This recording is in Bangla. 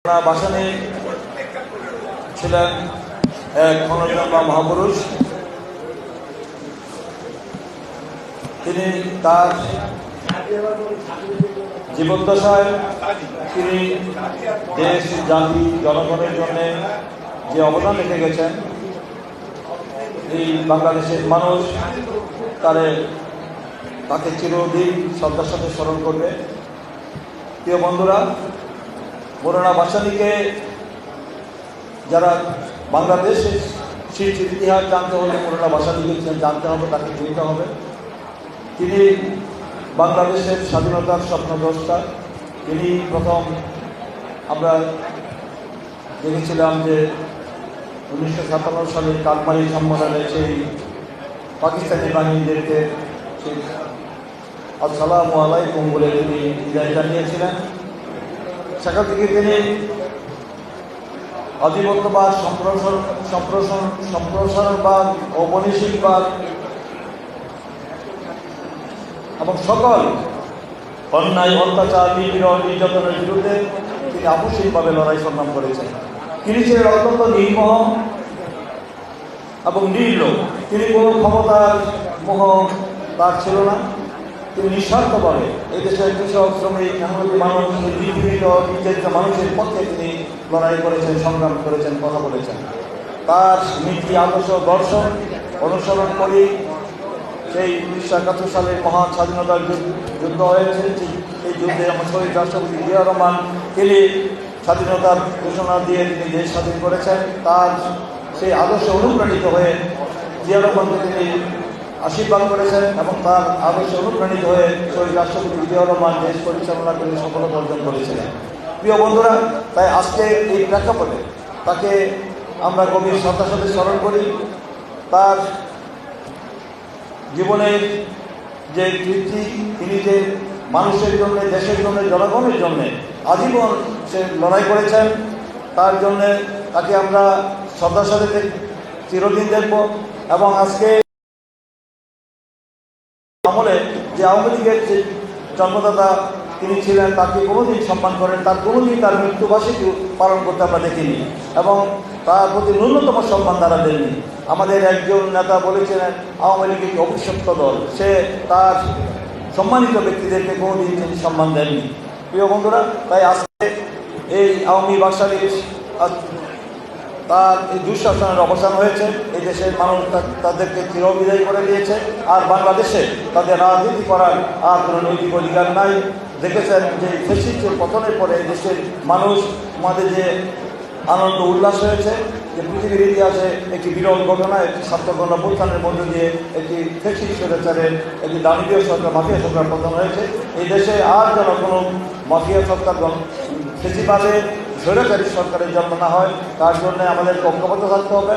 বাসানি ছিলেন এক ক্ষণজন্মা মহাপুরুষ। তিনি তার জীবদ্দশায় তিনি দেশ, জাতি, জনগণের জন্য যে অবদান রেখে গেছেন, এই বাংলাদেশের মানুষ তাকে চিরদিন শ্রদ্ধার সাথে স্মরণ করবে। প্রিয় বন্ধুরা, মৌলানা ভাসানীকে যারা বাংলাদেশের শিল্প ইতিহাস জানতে হলে মৌলানা ভাসানীকে জানতে হবে, তাকে চিনতে হবে। তিনি বাংলাদেশের স্বাধীনতার স্বপ্নদ্রষ্টা। তিনি প্রথম আমরা দেখেছিলাম যে 1957 সালে কালমারি সম্মেলনে সেই পাকিস্তানি বাহিনীদেরকে আসসালামু আলাইকুম বলে তিনি বিদায় জানিয়েছিলেন। সেখান থেকে তিনি আধিপত্যবাদ, সম্প্রসারণবাদ, ঔপনিবেশিকবাদ এবং সকল অন্যায়, অত্যাচার, নিপীড়ন, নির্যাতনের বিরুদ্ধে তিনি আপসিকভাবে লড়াই সংগ্রাম করেছেন। তিনি ছিলেন অত্যন্ত নির্মোহ এবং নির্লোভ। তিনি কোনো ক্ষমতার মোহ তার ছিল না। তিনি নিঃস্বার্থভাবে এই দেশের কৃষক, শ্রমিক, মেহনতি মানুষ, নিপীড়িত, নির্যাতিত মানুষের পক্ষে তিনি লড়াই করেছেন, সংগ্রাম করেছেন, কথা বলেছেন। তার নীতি, আদর্শ, দর্শন অনুসরণ করি সেই 1971 সালের মহান স্বাধীনতার যুদ্ধ হয়েছে। এই যুদ্ধে আমার শহীদ রাষ্ট্রপতি জিয়াউর রহমান তিনি স্বাধীনতার ঘোষণা দিয়ে তিনি দেশ স্বাধীন করেছেন। তার সেই আদর্শে অনুপ্রাণিত হয়ে জিয়াউর রহমানকে তিনি আশীর্বাদ করেছেন এবং তার আদর্শে অনুপ্রাণিত হয়ে শহীদ রাষ্ট্রপতি জিয়াউর রহমান দেশ পরিচালনা করে সফলতা অর্জন করেছিলেন। প্রিয় বন্ধুরা, তাই আজকে এই প্রেক্ষাপটে তাকে আমরা গভীর শ্রদ্ধার সাথে স্মরণ করি। তার জীবনের যে কীর্তি, তিনি যে মানুষের জন্য, দেশের জন্য, জনগণের জন্য আজীবন সে লড়াই করেছেন, তার জন্যে তাকে আমরা শ্রদ্ধার সাথে চিরদিন দেখব। এবং আজকে আমলে যে আওয়ামী লীগের যে জন্মদাতা তিনি ছিলেন, তাকে কোনোদিন সম্মান করেন, তার কোনোদিন তার মৃত্যুবার্ষিকী পালন করতে আমরা দেখিনি এবং তার প্রতি ন্যূনতম সম্মান তারা দেননি। আমাদের একজন নেতা বলেছিলেন আওয়ামী লীগ একটি অভিশপ্ত দল, সে তার সম্মানিত ব্যক্তিদেরকে কোনোদিন তিনি সম্মান দেননি। প্রিয় বন্ধুরা, তাই আজকে এই আওয়ামী ভাসানীর তার এই দুঃশাসনের অবসান হয়েছে। এই দেশের মানুষ তাদেরকে চিরবিদায় করে দিয়েছে। আর বাংলাদেশে তাদের রাজনীতি করার আর কোনো নৈতিক অধিকার নাই। দেখেছেন যে ফ্যাসিস্টের পতনের পরে এই দেশের মানুষ আমাদের যে আনন্দ উল্লাস হয়েছে, যে পৃথিবীর ইতিহাসে একটি বিরল ঘটনা, একটি ছাত্রগণ অভ্যুত্থানের মধ্য দিয়ে একটি ফ্যাসিস্ট স্বৈরাচারের একটি দানবীয় সরকার, মাফিয়া সরকার পতন হয়েছে। এই দেশে আর যেন কোনো মাফিয়া সরকার, ফ্যাসিবাদে স্বৈরাচারী সরকারের জন্ম না হয়, তার জন্য আমাদের ঐক্যবদ্ধ থাকতে হবে।